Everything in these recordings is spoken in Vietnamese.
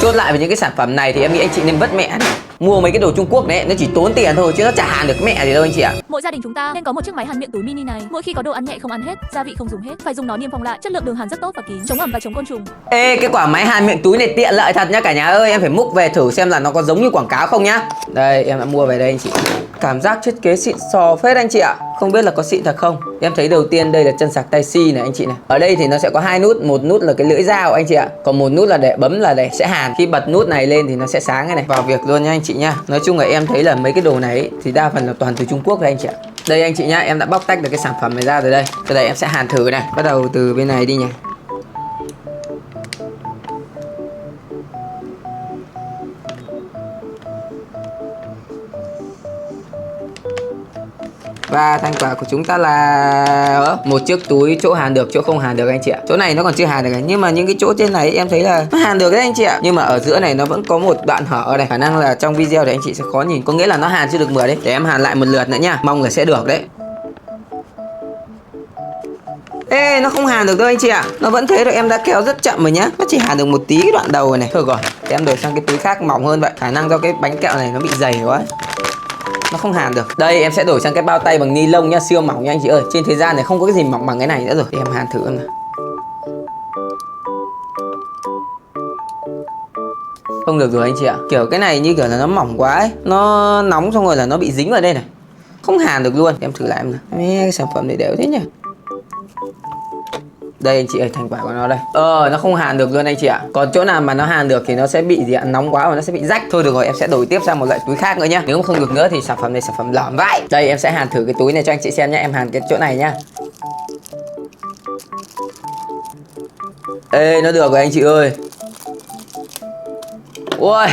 Chốt lại với những cái sản phẩm này thì em nghĩ anh chị nên vứt mẹ đi. Mua mấy cái đồ Trung Quốc đấy nó chỉ tốn tiền thôi chứ nó chả hàn được mẹ gì đâu anh chị ạ. Mỗi gia đình chúng ta nên có một chiếc máy hàn miệng túi mini này. Mỗi khi có đồ ăn nhẹ không ăn hết, gia vị không dùng hết, phải dùng nó niêm phong lại. Chất lượng đường hàn rất tốt và kín, chống ẩm và chống côn trùng. Ê, cái quả máy hàn miệng túi này tiện lợi thật nhá cả nhà ơi. Em phải múc về thử xem là nó có giống như quảng cáo không nhá. Đây, em đã mua về đây anh chị. Cảm giác thiết kế xịn sò phết anh chị ạ. Không biết là có xịn thật không. Em thấy đầu tiên đây là chân sạc Type-C này anh chị này. Ở đây thì nó sẽ có hai nút, một nút là cái lưỡi dao anh chị ạ. Còn một nút là để bấm là để sẽ hàn. Khi bật nút này lên thì nó sẽ sáng cái này. Vào việc luôn nha anh chị nha. Nói chung là em thấy là mấy cái đồ này ấy, thì đa phần là toàn từ Trung Quốc đấy anh chị ạ. Đây anh chị nhá, em đã bóc tách được cái sản phẩm này ra rồi đây. Từ đây em sẽ hàn thử này. Bắt đầu từ bên này đi nhỉ. Và thành quả của chúng ta là một chiếc túi chỗ hàn được, chỗ không hàn được anh chị ạ. Chỗ này nó còn chưa hàn được này, nhưng mà những cái chỗ trên này em thấy là nó hàn được đấy anh chị ạ. Nhưng mà ở giữa này nó vẫn có một đoạn hở này. Khả năng là trong video thì anh chị sẽ khó nhìn. Có nghĩa là nó hàn chưa được 10 đấy. Để em hàn lại một lượt nữa nha. Mong là sẽ được đấy. Ê, nó không hàn được đâu anh chị ạ. Nó vẫn thế rồi, em đã kéo rất chậm rồi nhá. Nó chỉ hàn được một tí cái đoạn đầu này. Thôi rồi, để em đổi sang cái túi khác mỏng hơn vậy. Khả năng do cái bánh kẹo này nó bị dày quá. Nó không hàn được. Đây em sẽ đổi sang cái bao tay bằng ni lông nha, siêu mỏng nha anh chị ơi. Trên thế gian này không có cái gì mỏng bằng cái này nữa rồi. Để em hàn thử em nào. Không được rồi anh chị ạ. Kiểu cái này như kiểu là nó mỏng quá ấy. Nó nóng xong rồi là nó bị dính vào đây này. Không hàn được luôn. Em thử lại em nào. Ê, cái sản phẩm này đều thế nhỉ. Đây anh chị ơi, thành quả của nó đây. Nó không hàn được luôn anh chị ạ. Còn chỗ nào mà nó hàn được thì nó sẽ bị gì ạ? Nóng quá và nó sẽ bị rách. Thôi được rồi, em sẽ đổi tiếp sang một loại túi khác nữa nhá. Nếu không được nữa thì sản phẩm này sản phẩm lỏng vãi. Đây em sẽ hàn thử cái túi này cho anh chị xem nhá. Em hàn cái chỗ này nhá. Ê, nó được rồi anh chị ơi. Ui,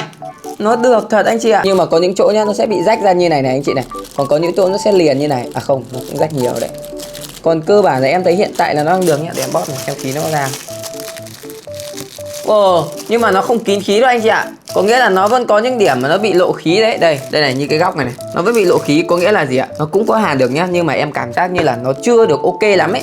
nó được thật anh chị ạ. Nhưng mà có những chỗ nhá, nó sẽ bị rách ra như này này anh chị này. Còn có những chỗ nó sẽ liền như này. À không, nó cũng rách nhiều đấy. Còn cơ bản là em thấy hiện tại là nó đang được nhá. Để em bóp này, xem khí nó ra. Nhưng mà nó không kín khí đâu anh chị ạ. Có nghĩa là nó vẫn có những điểm mà nó bị lộ khí đấy. Đây này, như cái góc này này. Nó vẫn bị lộ khí, có nghĩa là gì ạ? Nó cũng có hàn được nhá. Nhưng mà em cảm giác như là nó chưa được ok lắm ấy.